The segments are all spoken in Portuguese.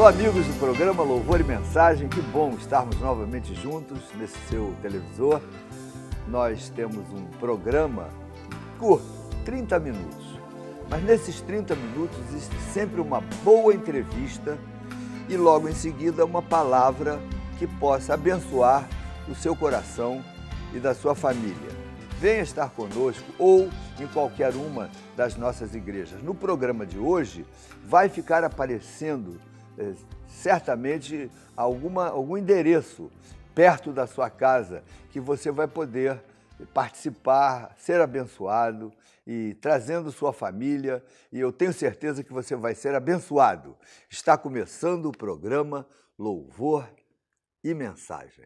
Alô, amigos do programa Louvor e Mensagem, que bom estarmos novamente juntos nesse seu televisor. Nós temos um programa curto, 30 minutos, mas nesses 30 minutos existe sempre uma boa entrevista e logo em seguida uma palavra que possa abençoar o seu coração e da sua família. Venha estar conosco ou em qualquer uma das nossas igrejas. No programa de hoje vai ficar aparecendo certamente algum endereço perto da sua casa que você vai poder participar, ser abençoado e trazendo sua família, e eu tenho certeza que você vai ser abençoado. Está começando o programa Louvor e Mensagem.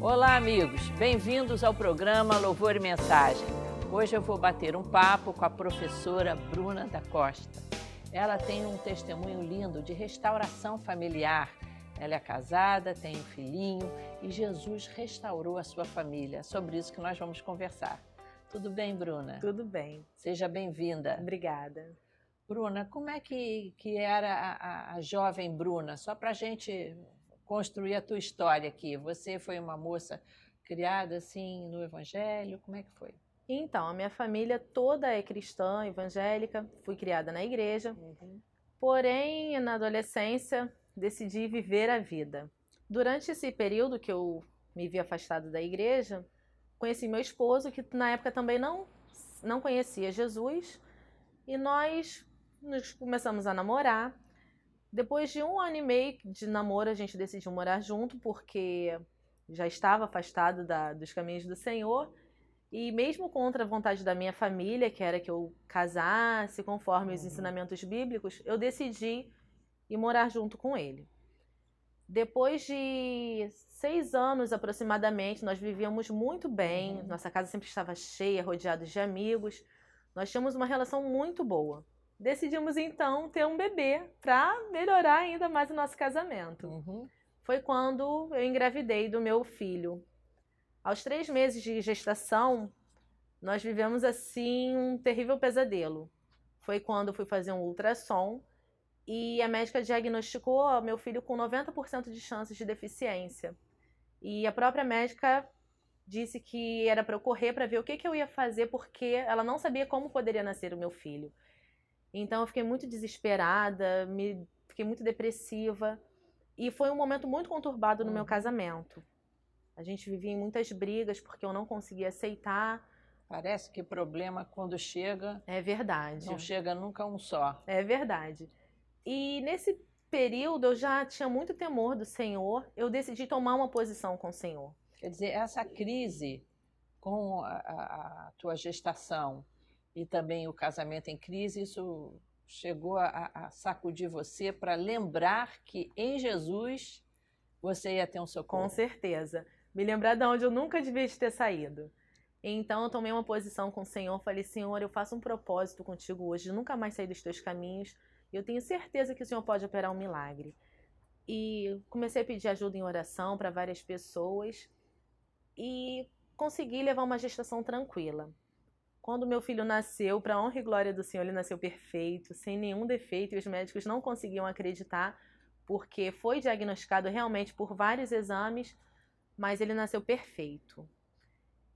Olá, amigos, bem-vindos ao programa Louvor e Mensagem. Hoje eu vou bater um papo com a professora Bruna da Costa. Ela tem um testemunho lindo de restauração familiar. Ela é casada, tem um filhinho e Jesus restaurou a sua família. É sobre isso que nós vamos conversar. Tudo bem, Bruna? Tudo bem. Seja bem-vinda. Obrigada. Bruna, como é que era a jovem Bruna? Só para a gente construir a tua história aqui. Você foi uma moça criada assim no Evangelho? Como é que foi? Então, a minha família toda é cristã, evangélica, fui criada na igreja, porém, na adolescência, decidi viver a vida. Durante esse período que eu me vi afastada da igreja, conheci meu esposo, que na época também não conhecia Jesus, e nós começamos a namorar. Depois de 1 ano e meio de namoro, a gente decidiu morar junto, porque já estava afastado dos caminhos do Senhor. E mesmo contra a vontade da minha família, que era que eu casasse conforme os ensinamentos bíblicos, eu decidi ir morar junto com ele. Depois de 6 anos aproximadamente, nós vivíamos muito bem, nossa casa sempre estava cheia, rodeados de amigos, nós tínhamos uma relação muito boa. Decidimos então ter um bebê para melhorar ainda mais o nosso casamento. Foi quando eu engravidei do meu filho. Aos 3 meses de gestação, nós vivemos assim um terrível pesadelo. Foi quando eu fui fazer um ultrassom e a médica diagnosticou meu filho com 90% de chances de deficiência. E a própria médica disse que era para eu correr para ver o que eu ia fazer, porque ela não sabia como poderia nascer o meu filho. Então eu fiquei muito desesperada, fiquei muito depressiva e foi um momento muito conturbado no meu casamento. A gente vivia em muitas brigas porque eu não conseguia aceitar. Parece que problema quando chega... É verdade. Não chega nunca um só. É verdade. E nesse período eu já tinha muito temor do Senhor. Eu decidi tomar uma posição com o Senhor. Quer dizer, essa crise com a tua gestação e também o casamento em crise, isso chegou a sacudir você para lembrar que em Jesus você ia ter um socorro. Com certeza. Me lembrar de onde eu nunca devia ter saído. Então eu tomei uma posição com o Senhor, falei, Senhor, eu faço um propósito contigo hoje, de nunca mais sair dos teus caminhos, e eu tenho certeza que o Senhor pode operar um milagre. E comecei a pedir ajuda em oração para várias pessoas, e consegui levar uma gestação tranquila. Quando meu filho nasceu, para a honra e glória do Senhor, ele nasceu perfeito, sem nenhum defeito, e os médicos não conseguiam acreditar, porque foi diagnosticado realmente por vários exames, mas ele nasceu perfeito.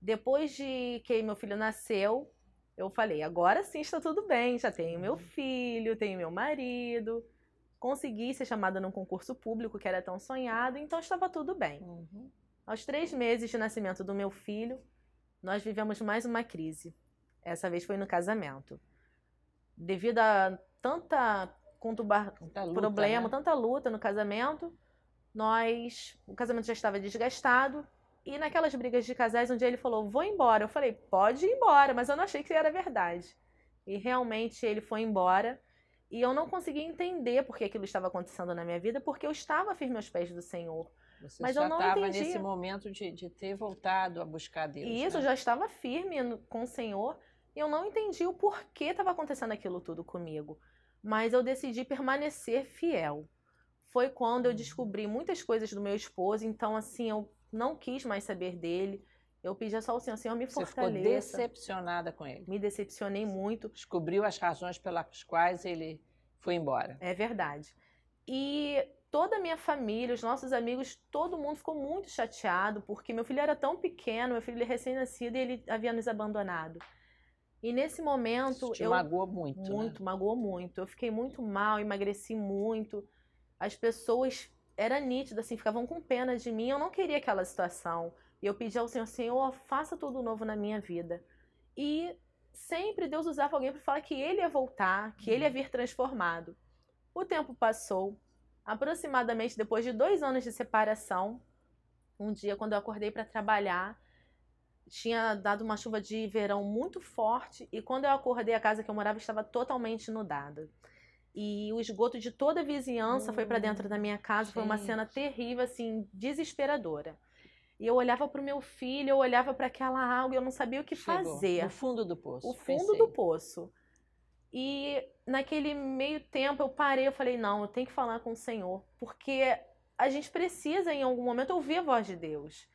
Depois de que meu filho nasceu, eu falei, agora sim está tudo bem, já tenho meu filho, tenho meu marido, consegui ser chamada num concurso público que era tão sonhado, então estava tudo bem. Aos 3 meses de nascimento do meu filho, nós vivemos mais uma crise. Essa vez foi no casamento. Devido a tanta problema, né? Tanta luta no casamento, o casamento já estava desgastado, e naquelas brigas de casais, um dia ele falou, vou embora. Eu falei, pode ir embora, mas eu não achei que era verdade. E realmente ele foi embora, e eu não conseguia entender por que aquilo estava acontecendo na minha vida, porque eu estava firme aos pés do Senhor. Você mas já eu não estava entendia. nesse momento de ter voltado a buscar Deus. E isso, né? eu já estava firme com o Senhor, e eu não entendi o porquê estava acontecendo aquilo tudo comigo. Mas eu decidi permanecer fiel. Foi quando eu descobri muitas coisas do meu esposo, então assim, eu não quis mais saber dele. Eu pedi só ao Senhor, Senhor, me fortaleça. Você ficou decepcionada com ele? Me decepcionei muito. Descobriu as razões pelas quais ele foi embora. É verdade. E toda a minha família, os nossos amigos, todo mundo ficou muito chateado, porque meu filho era tão pequeno, meu filho é recém-nascido e ele havia nos abandonado. E nesse momento... Isso te magoou muito, Muito, né? magoou muito. Eu fiquei muito mal, emagreci muito. As pessoas, era nítido, assim, ficavam com pena de mim. Eu não queria aquela situação. E eu pedi ao Senhor, Senhor, faça tudo novo na minha vida. E sempre Deus usava alguém para falar que ele ia voltar, que ele ia vir transformado. O tempo passou. Aproximadamente depois de 2 anos de separação, um dia, quando eu acordei para trabalhar, tinha dado uma chuva de verão muito forte e quando eu acordei, a casa que eu morava estava totalmente inundada. E o esgoto de toda a vizinhança foi para dentro da minha casa. Foi uma cena terrível, assim, desesperadora. E eu olhava para o meu filho, eu olhava para aquela água e eu não sabia o que fazer. No fundo do poço. O fundo do poço. E naquele meio tempo eu parei, eu falei, não, eu tenho que falar com o Senhor, porque a gente precisa em algum momento ouvir a voz de Deus.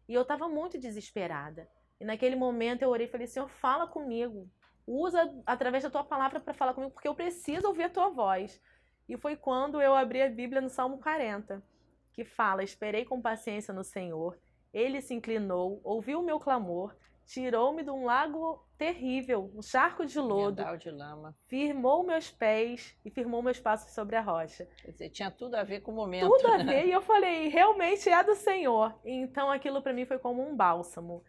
E eu estava muito desesperada. E naquele momento eu orei e falei, Senhor, fala comigo. Usa através da tua palavra para falar comigo, porque eu preciso ouvir a tua voz. E foi quando eu abri a Bíblia no Salmo 40, que fala, esperei com paciência no Senhor, ele se inclinou, ouviu o meu clamor, tirou-me de um lago terrível, um charco de lodo, de lama. Firmou meus pés e firmou meus passos sobre a rocha. Quer dizer, tinha tudo a ver com o momento. Tudo a ver, e eu falei, realmente é do Senhor. Então aquilo para mim foi como um bálsamo.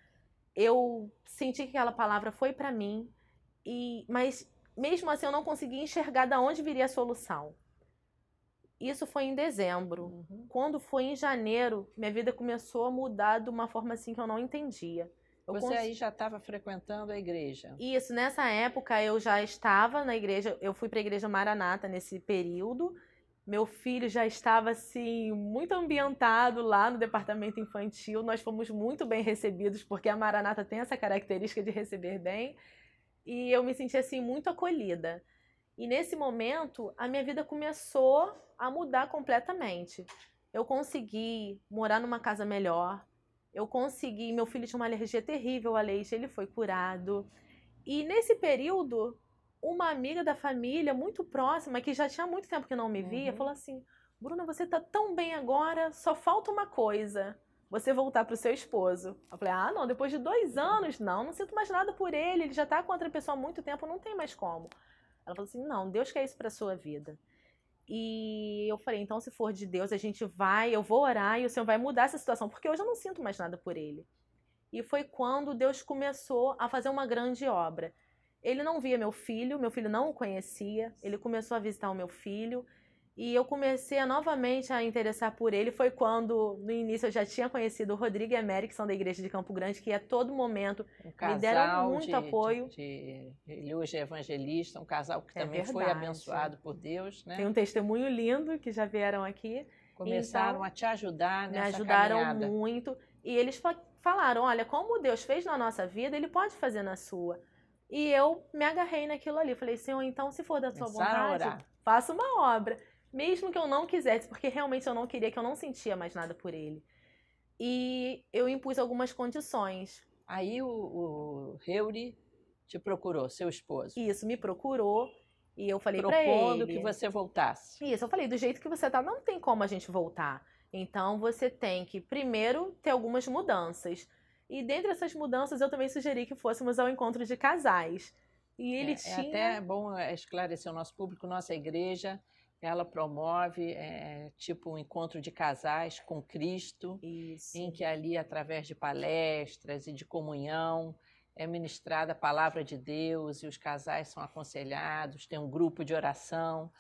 Eu senti que aquela palavra foi para mim, mas mesmo assim eu não conseguia enxergar de onde viria a solução. Isso foi em dezembro. Quando foi em janeiro, minha vida começou a mudar de uma forma assim que eu não entendia. Você aí já estava frequentando a igreja? Isso, nessa época eu já estava na igreja, eu fui para a igreja Maranata nesse período. Meu filho já estava assim muito ambientado lá no departamento infantil. Nós fomos muito bem recebidos, porque a Maranata tem essa característica de receber bem. E eu me senti assim muito acolhida. E nesse momento, a minha vida começou a mudar completamente. Eu consegui morar numa casa melhor. Eu consegui, meu filho tinha uma alergia terrível a leite, ele foi curado. E nesse período, uma amiga da família, muito próxima, que já tinha muito tempo que não me via, falou assim, Bruna, você tá tão bem agora, só falta uma coisa, você voltar pro seu esposo. Eu falei, ah, não, depois de 2 anos, não sinto mais nada por ele já tá com outra pessoa há muito tempo, não tem mais como. Ela falou assim, não, Deus quer isso pra sua vida. E eu falei, então se for de Deus, eu vou orar e o Senhor vai mudar essa situação, porque hoje eu não sinto mais nada por ele. E foi quando Deus começou a fazer uma grande obra. Ele não via meu filho não o conhecia, ele começou a visitar o meu filho, e eu comecei novamente a interessar por ele. Foi quando, no início, eu já tinha conhecido o Rodrigo e a Mary, que são da igreja de Campo Grande, que a todo momento me deram muito apoio. Ele hoje é evangelista, um casal que também foi abençoado por Deus, né? Tem um testemunho lindo que já vieram aqui. Começaram a te ajudar nessa caminhada. Me ajudaram muito. E eles falaram, olha, como Deus fez na nossa vida, Ele pode fazer na sua. E eu me agarrei naquilo ali. Falei, Senhor, então se for da sua vontade, faça uma obra. Mesmo que eu não quisesse, porque realmente eu não queria, que eu não sentia mais nada por ele. E eu impus algumas condições. Aí o Heuri te procurou, seu esposo. Isso, me procurou. E eu falei pra ele... Propondo que você voltasse. Isso, eu falei, do jeito que você tá, não tem como a gente voltar. Então você tem que, primeiro, ter algumas mudanças. E dentre essas mudanças, eu também sugeri que fôssemos ao encontro de casais. E ele tinha... É até bom esclarecer o nosso público, nossa igreja... Ela promove tipo um encontro de casais com Cristo, Isso. Em que ali, através de palestras e de comunhão, é ministrada a palavra de Deus e os casais são aconselhados, tem um grupo de oração.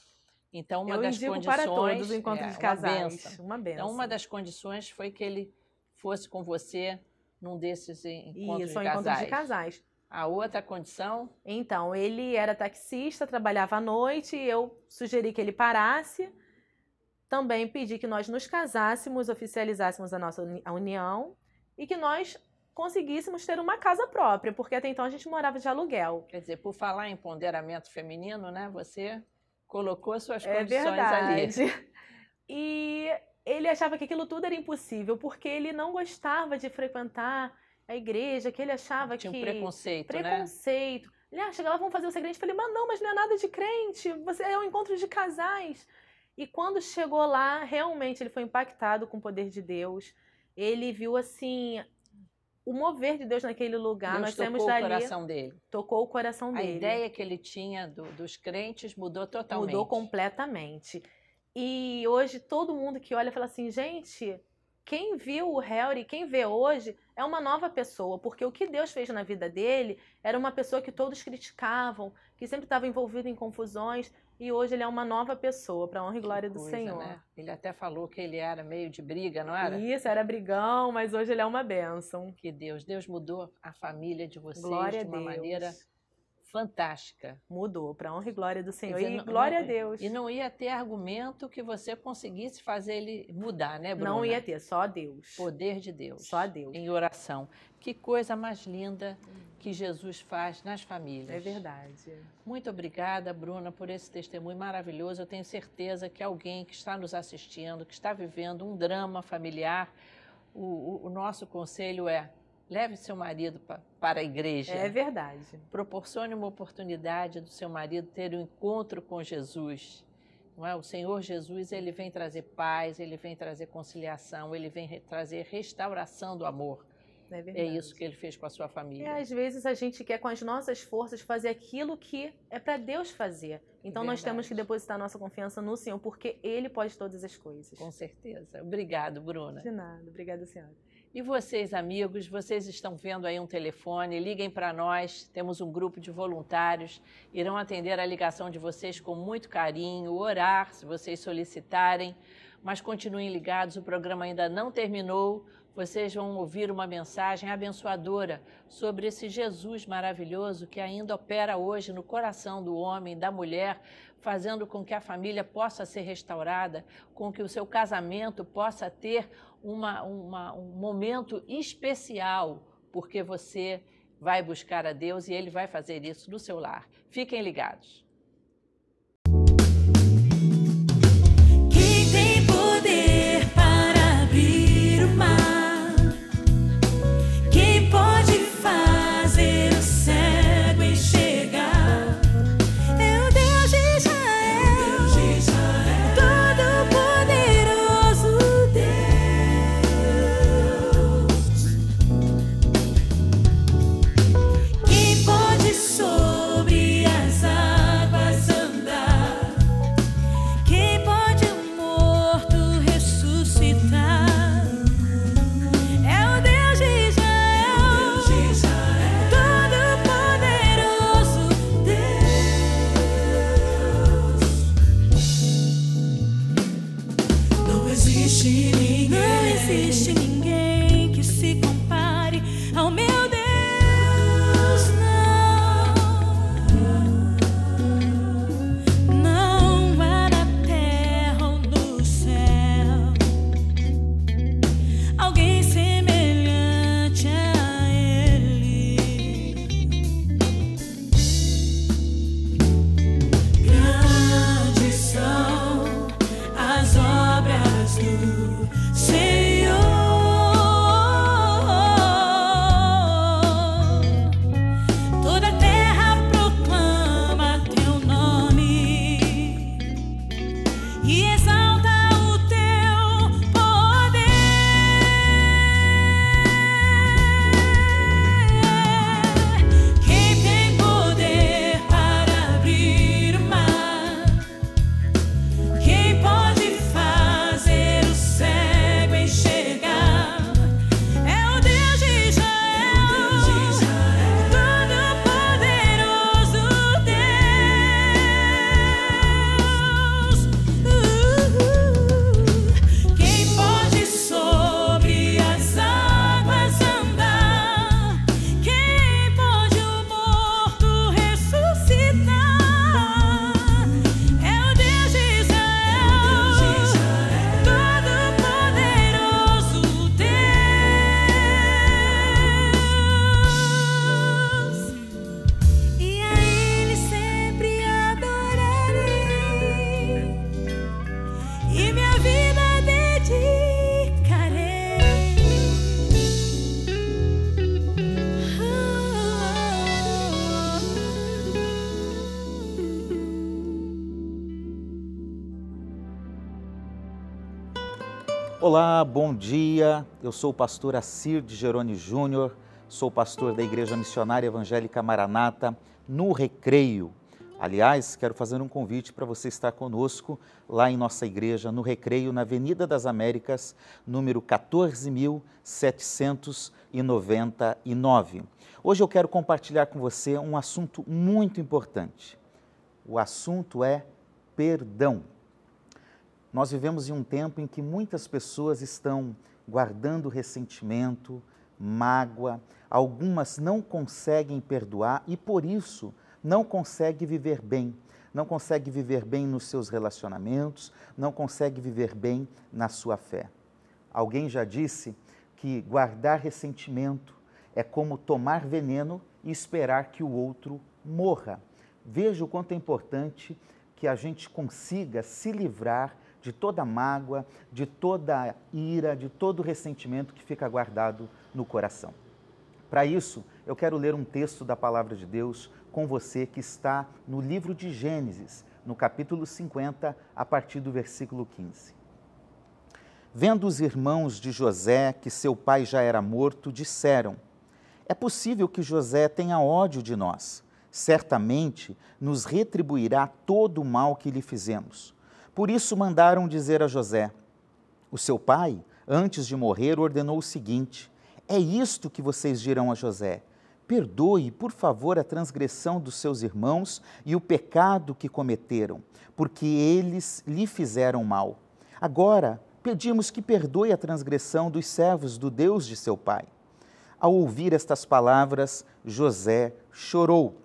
Então, uma das condições para todos o encontro de casais. Uma bênção. Então, uma das condições foi que ele fosse com você num desses encontros de casais. Isso, encontro de casais. A outra condição? Então, ele era taxista, trabalhava à noite, e eu sugeri que ele parasse. Também pedi que nós nos casássemos, oficializássemos a nossa união e que nós conseguíssemos ter uma casa própria, porque até então a gente morava de aluguel. Quer dizer, por falar em empoderamento feminino, né, você colocou suas condições ali. E ele achava que aquilo tudo era impossível, porque ele não gostava de frequentar a igreja, que ele achava Tinha um preconceito, né? Ele, chega lá, vamos fazer o segredo. Eu falei, mas não é nada de crente, é um encontro de casais. E quando chegou lá, realmente ele foi impactado com o poder de Deus. Ele viu, assim, o mover de Deus naquele lugar. Deus Nós temos tocou dali, o coração dele. Tocou o coração dele. A ideia que ele tinha dos crentes mudou totalmente. Mudou completamente. E hoje todo mundo que olha fala assim, gente, quem viu o Harry, quem vê hoje, é uma nova pessoa, porque o que Deus fez na vida dele era uma pessoa que todos criticavam, que sempre estava envolvido em confusões, e hoje ele é uma nova pessoa, para a honra e glória do Senhor. Né? Ele até falou que ele era meio de briga, não era? Isso, era brigão, mas hoje ele é uma bênção. Que Deus mudou a família de vocês glória de uma maneira fantástica. Mudou, para a honra e glória do Senhor. Dizer, e glória a Deus. E não ia ter argumento que você conseguisse fazer ele mudar, né, Bruna? Não ia ter, só Deus. Poder de Deus. Só Deus. Em oração. Que coisa mais linda que Jesus faz nas famílias. É verdade. Muito obrigada, Bruna, por esse testemunho maravilhoso. Eu tenho certeza que alguém que está nos assistindo, que está vivendo um drama familiar, o nosso conselho é: leve seu marido para a igreja. É verdade. Proporcione uma oportunidade do seu marido ter um encontro com Jesus. Não é? O Senhor Jesus, ele vem trazer paz, ele vem trazer conciliação, ele vem trazer restauração do amor. É verdade. É isso que ele fez com a sua família. E às vezes a gente quer com as nossas forças fazer aquilo que é para Deus fazer. Então nós temos que depositar nossa confiança no Senhor, porque Ele pode todas as coisas. Com certeza. Obrigado, Bruna. De nada. Obrigada, senhora. E vocês, amigos, vocês estão vendo aí um telefone, liguem para nós, temos um grupo de voluntários, irão atender a ligação de vocês com muito carinho, orar se vocês solicitarem, mas continuem ligados, o programa ainda não terminou, vocês vão ouvir uma mensagem abençoadora sobre esse Jesus maravilhoso que ainda opera hoje no coração do homem, da mulher, fazendo com que a família possa ser restaurada, com que o seu casamento possa ter um momento especial, porque você vai buscar a Deus e Ele vai fazer isso no seu lar. Fiquem ligados. Quem tem poder para abrir o mar? Quem pode fazer o cego enxergar? É o Deus de Israel, todo-poderoso Deus. Quem pode sobre as águas Olá, bom dia. Eu sou o pastor Assir de Jerônimo Júnior, sou pastor da Igreja Missionária Evangélica Maranata, no Recreio. Aliás, quero fazer um convite para você estar conosco lá em nossa igreja, no Recreio, na Avenida das Américas, número 14.799. Hoje eu quero compartilhar com você um assunto muito importante. O assunto é perdão. Nós vivemos em um tempo em que muitas pessoas estão guardando ressentimento, mágoa, algumas não conseguem perdoar e por isso não conseguem viver bem. Não conseguem viver bem nos seus relacionamentos, não conseguem viver bem na sua fé. Alguém já disse que guardar ressentimento é como tomar veneno e esperar que o outro morra. Veja o quanto é importante que a gente consiga se livrar de toda mágoa, de toda ira, de todo ressentimento que fica guardado no coração. Para isso, eu quero ler um texto da Palavra de Deus com você que está no livro de Gênesis, no capítulo 50, a partir do versículo 15. Vendo os irmãos de José que seu pai já era morto, disseram: é possível que José tenha ódio de nós. Certamente nos retribuirá todo o mal que lhe fizemos. Por isso mandaram dizer a José: o seu pai, antes de morrer, ordenou o seguinte: é isto que vocês dirão a José: perdoe, por favor, a transgressão dos seus irmãos e o pecado que cometeram, porque eles lhe fizeram mal. Agora, pedimos que perdoe a transgressão dos servos do Deus de seu pai. Ao ouvir estas palavras, José chorou.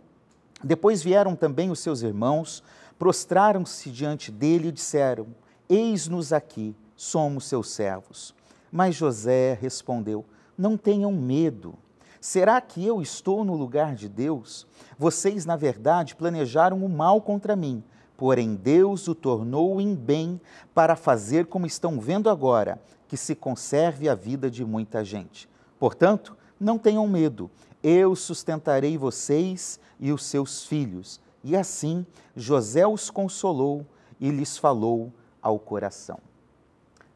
Depois vieram também os seus irmãos, prostraram-se diante dele e disseram: eis-nos aqui, somos seus servos. Mas José respondeu: não tenham medo. Será que eu estou no lugar de Deus? Vocês, na verdade, planejaram o mal contra mim, porém Deus o tornou em bem para fazer como estão vendo agora, que se conserve a vida de muita gente. Portanto, não tenham medo, eu sustentarei vocês e os seus filhos. E assim José os consolou e lhes falou ao coração.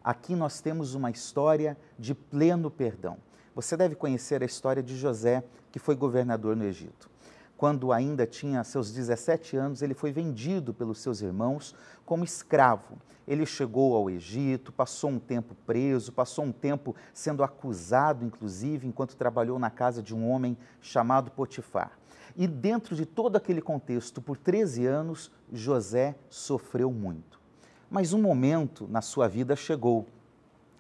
Aqui nós temos uma história de pleno perdão. Você deve conhecer a história de José, que foi governador no Egito. Quando ainda tinha seus 17 anos, ele foi vendido pelos seus irmãos como escravo. Ele chegou ao Egito, passou um tempo preso, passou um tempo sendo acusado, inclusive, enquanto trabalhou na casa de um homem chamado Potifar. E dentro de todo aquele contexto, por 13 anos, José sofreu muito. Mas um momento na sua vida chegou.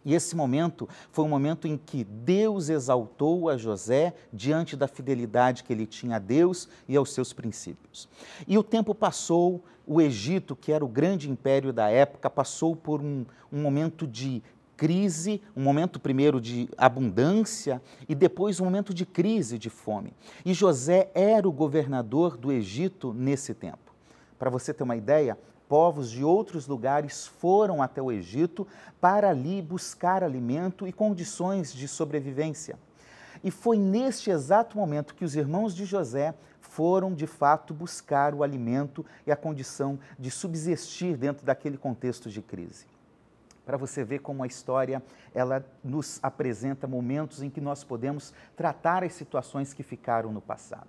E esse momento foi um momento em que Deus exaltou a José diante da fidelidade que ele tinha a Deus e aos seus princípios. E o tempo passou, o Egito, que era o grande império da época, passou por um momento de crise, um momento primeiro de abundância e depois um momento de crise, de fome. E José era o governador do Egito nesse tempo. Para você ter uma ideia, povos de outros lugares foram até o Egito para ali buscar alimento e condições de sobrevivência. E foi neste exato momento que os irmãos de José foram, de fato, buscar o alimento e a condição de subsistir dentro daquele contexto de crise. Para você ver como a história ela nos apresenta momentos em que nós podemos tratar as situações que ficaram no passado.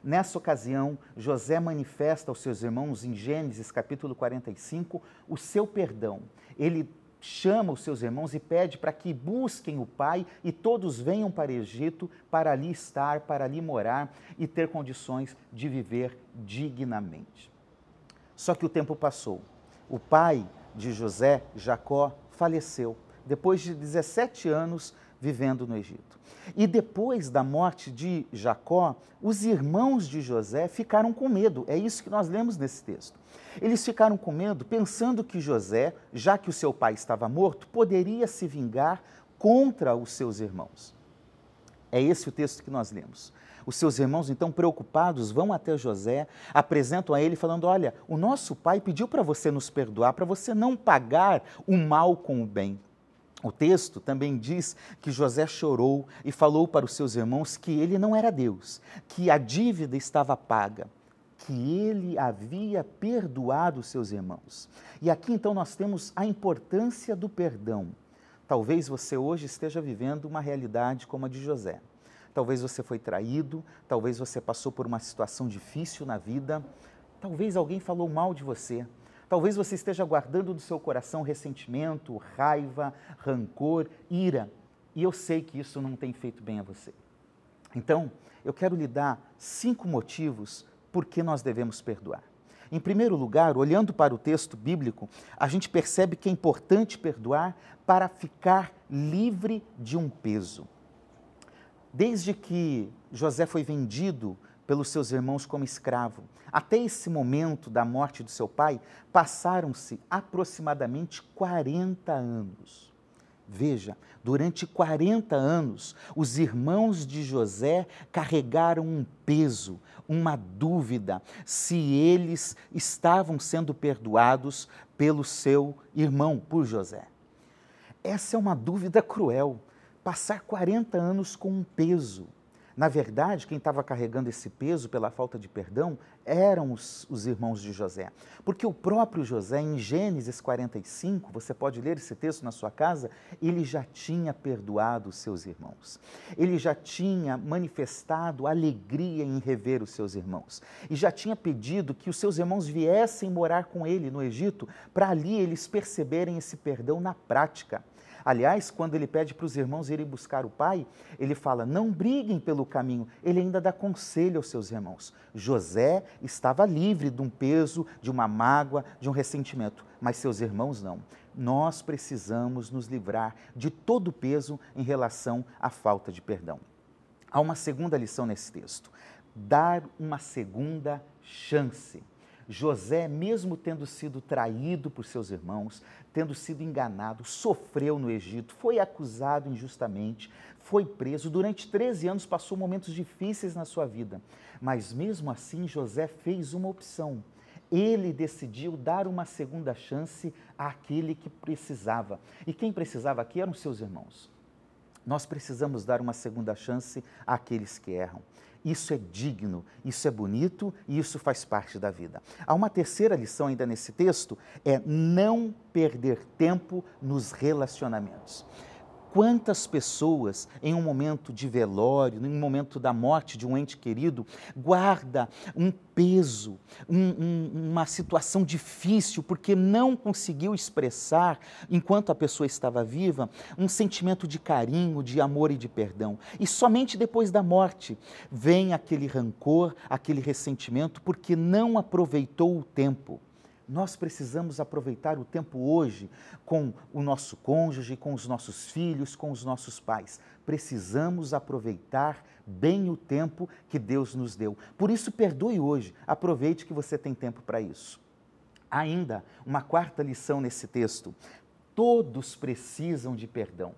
Nessa ocasião, José manifesta aos seus irmãos, em Gênesis capítulo 45, o seu perdão. Ele chama os seus irmãos e pede para que busquem o pai e todos venham para o Egito para ali estar, para ali morar e ter condições de viver dignamente. Só que o tempo passou. O pai de José, Jacó, faleceu depois de 17 anos vivendo no Egito. E depois da morte de Jacó, os irmãos de José ficaram com medo. É isso que nós lemos nesse texto. Eles ficaram com medo pensando que José, já que o seu pai estava morto, poderia se vingar contra os seus irmãos. É esse o texto que nós lemos. Os seus irmãos, então, preocupados, vão até José, apresentam a ele falando: olha, o nosso pai pediu para você nos perdoar, para você não pagar o mal com o bem. O texto também diz que José chorou e falou para os seus irmãos que ele não era Deus, que a dívida estava paga, que ele havia perdoado os seus irmãos. E aqui então nós temos a importância do perdão. Talvez você hoje esteja vivendo uma realidade como a de José. Talvez você foi traído, talvez você passou por uma situação difícil na vida, talvez alguém falou mal de você, talvez você esteja guardando no seu coração ressentimento, raiva, rancor, ira, e eu sei que isso não tem feito bem a você. Então, eu quero lhe dar 5 motivos por que nós devemos perdoar. Em primeiro lugar, olhando para o texto bíblico, a gente percebe que é importante perdoar para ficar livre de um peso. Desde que José foi vendido pelos seus irmãos como escravo, até esse momento da morte do seu pai, passaram-se aproximadamente 40 anos. Veja, durante 40 anos, os irmãos de José carregaram um peso, uma dúvida, se eles estavam sendo perdoados pelo seu irmão, por José. Essa é uma dúvida cruel, passar 40 anos com um peso. Na verdade, quem estava carregando esse peso pela falta de perdão eram os irmãos de José. Porque o próprio José, em Gênesis 45, você pode ler esse texto na sua casa, ele já tinha perdoado os seus irmãos. Ele já tinha manifestado alegria em rever os seus irmãos. E já tinha pedido que os seus irmãos viessem morar com ele no Egito, para ali eles perceberem esse perdão na prática. Aliás, quando ele pede para os irmãos irem buscar o pai, ele fala, não briguem pelo caminho. Ele ainda dá conselho aos seus irmãos. José estava livre de um peso, de uma mágoa, de um ressentimento, mas seus irmãos não. Nós precisamos nos livrar de todo o peso em relação à falta de perdão. Há uma segunda lição nesse texto, dar uma segunda chance. José, mesmo tendo sido traído por seus irmãos, tendo sido enganado, sofreu no Egito, foi acusado injustamente, foi preso, durante 13 anos passou momentos difíceis na sua vida. Mas mesmo assim, José fez uma opção. Ele decidiu dar uma segunda chance àquele que precisava. E quem precisava aqui eram seus irmãos. Nós precisamos dar uma segunda chance àqueles que erram. Isso é digno, isso é bonito e isso faz parte da vida. Há uma terceira lição ainda nesse texto, é não perder tempo nos relacionamentos. Quantas pessoas, em um momento de velório, em um momento da morte de um ente querido, guarda um peso, uma situação difícil, porque não conseguiu expressar, enquanto a pessoa estava viva, um sentimento de carinho, de amor e de perdão. E somente depois da morte vem aquele rancor, aquele ressentimento, porque não aproveitou o tempo. Nós precisamos aproveitar o tempo hoje com o nosso cônjuge, com os nossos filhos, com os nossos pais. Precisamos aproveitar bem o tempo que Deus nos deu. Por isso, perdoe hoje, aproveite que você tem tempo para isso. Ainda uma quarta lição nesse texto, todos precisam de perdão.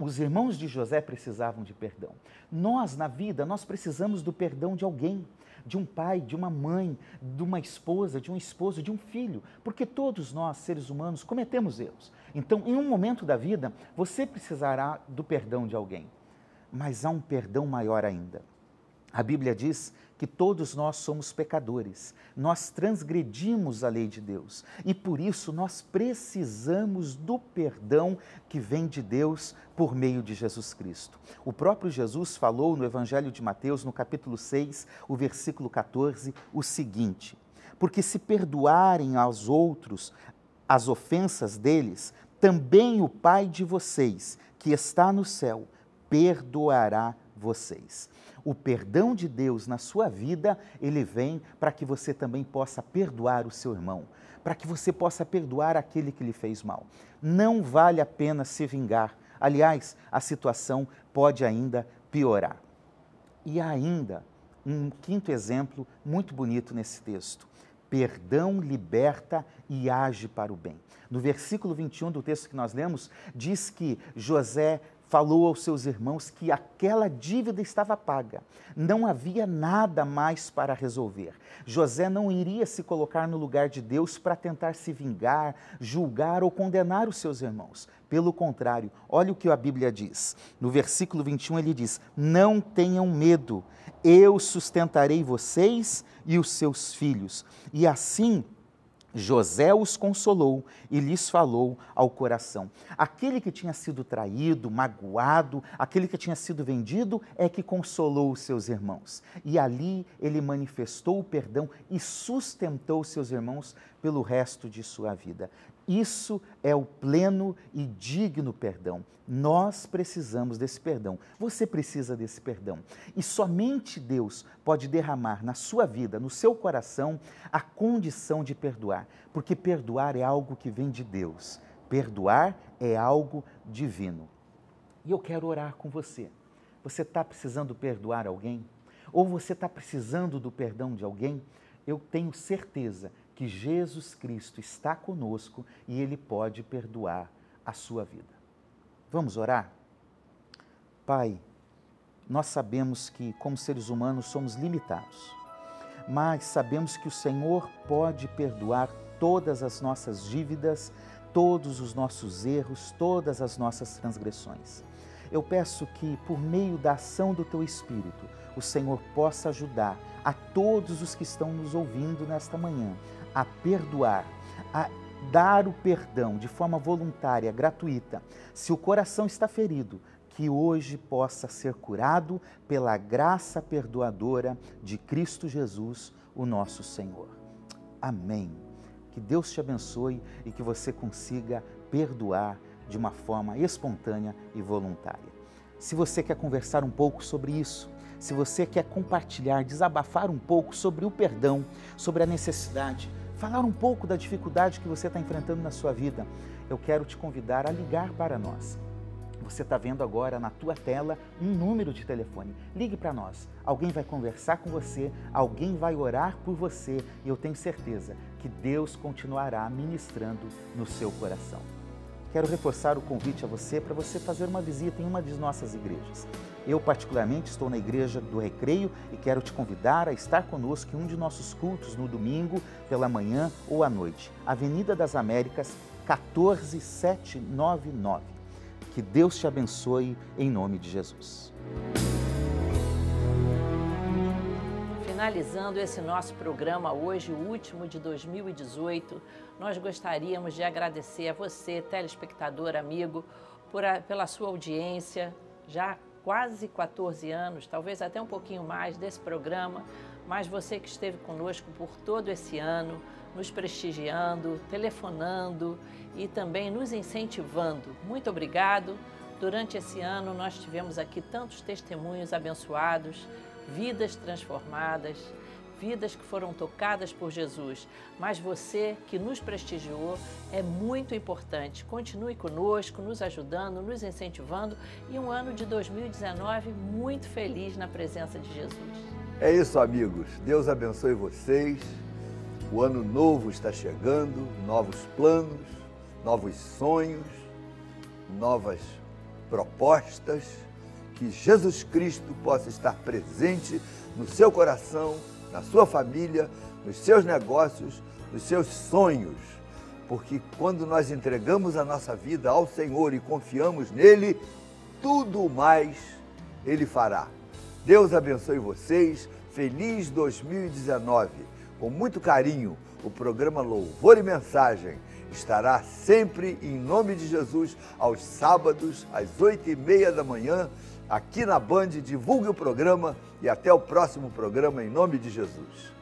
Os irmãos de José precisavam de perdão. Nós, na vida, nós precisamos do perdão de alguém, de um pai, de uma mãe, de uma esposa, de um esposo, de um filho, porque todos nós, seres humanos, cometemos erros. Então, em um momento da vida, você precisará do perdão de alguém, mas há um perdão maior ainda. A Bíblia diz que todos nós somos pecadores, nós transgredimos a lei de Deus e por isso nós precisamos do perdão que vem de Deus por meio de Jesus Cristo. O próprio Jesus falou no Evangelho de Mateus, no capítulo 6, o versículo 14, o seguinte: porque se perdoarem aos outros as ofensas deles, também o Pai de vocês, que está no céu, perdoará vocês. O perdão de Deus na sua vida, ele vem para que você também possa perdoar o seu irmão, para que você possa perdoar aquele que lhe fez mal. Não vale a pena se vingar. Aliás, a situação pode ainda piorar. E há ainda um quinto exemplo muito bonito nesse texto. Perdão liberta e age para o bem. No versículo 21 do texto que nós lemos, diz que José falou aos seus irmãos que aquela dívida estava paga. Não havia nada mais para resolver. José não iria se colocar no lugar de Deus para tentar se vingar, julgar ou condenar os seus irmãos. Pelo contrário, olha o que a Bíblia diz. No versículo 21 ele diz: não tenham medo, eu sustentarei vocês e os seus filhos. E assim José os consolou e lhes falou ao coração. Aquele que tinha sido traído, magoado, aquele que tinha sido vendido, é que consolou os seus irmãos. E ali ele manifestou o perdão e sustentou seus irmãos pelo resto de sua vida. Isso é o pleno e digno perdão. Nós precisamos desse perdão. Você precisa desse perdão. E somente Deus pode derramar na sua vida, no seu coração, a condição de perdoar. Porque perdoar é algo que vem de Deus. Perdoar é algo divino. E eu quero orar com você. Você está precisando perdoar alguém? Ou você está precisando do perdão de alguém? Eu tenho certeza que Jesus Cristo está conosco e Ele pode perdoar a sua vida. Vamos orar? Pai, nós sabemos que, como seres humanos, somos limitados, mas sabemos que o Senhor pode perdoar todas as nossas dívidas, todos os nossos erros, todas as nossas transgressões. Eu peço que, por meio da ação do Teu Espírito, o Senhor possa ajudar a todos os que estão nos ouvindo nesta manhã a perdoar, a dar o perdão de forma voluntária, gratuita. Se o coração está ferido, que hoje possa ser curado pela graça perdoadora de Cristo Jesus, o nosso Senhor. Amém. Que Deus te abençoe e que você consiga perdoar de uma forma espontânea e voluntária. Se você quer conversar um pouco sobre isso, se você quer compartilhar, desabafar um pouco sobre o perdão, sobre a necessidade, falar um pouco da dificuldade que você está enfrentando na sua vida, eu quero te convidar a ligar para nós. Você está vendo agora na tua tela um número de telefone. Ligue para nós. Alguém vai conversar com você, alguém vai orar por você e eu tenho certeza que Deus continuará ministrando no seu coração. Quero reforçar o convite a você para você fazer uma visita em uma de nossas igrejas. Eu, particularmente, estou na Igreja do Recreio e quero te convidar a estar conosco em um de nossos cultos no domingo, pela manhã ou à noite. Avenida das Américas, 14799. Que Deus te abençoe em nome de Jesus. Finalizando esse nosso programa hoje, o último de 2018, nós gostaríamos de agradecer a você, telespectador, amigo, pela sua audiência, já quase 14 anos, talvez até um pouquinho mais desse programa, mas você que esteve conosco por todo esse ano, nos prestigiando, telefonando e também nos incentivando. Muito obrigado. Durante esse ano nós tivemos aqui tantos testemunhos abençoados, vidas transformadas, vidas que foram tocadas por Jesus. Mas você que nos prestigiou é muito importante. Continue conosco, nos ajudando, nos incentivando e um ano de 2019 muito feliz na presença de Jesus. É isso, amigos. Deus abençoe vocês. O ano novo está chegando, novos planos, novos sonhos, novas propostas. Que Jesus Cristo possa estar presente no seu coração, na sua família, nos seus negócios, nos seus sonhos. Porque quando nós entregamos a nossa vida ao Senhor e confiamos nele, tudo mais Ele fará. Deus abençoe vocês. Feliz 2019. Com muito carinho, o programa Louvor e Mensagem estará sempre, em nome de Jesus, aos sábados, às 8h30 da manhã, aqui na Band. Divulgue o programa e até o próximo programa, em nome de Jesus.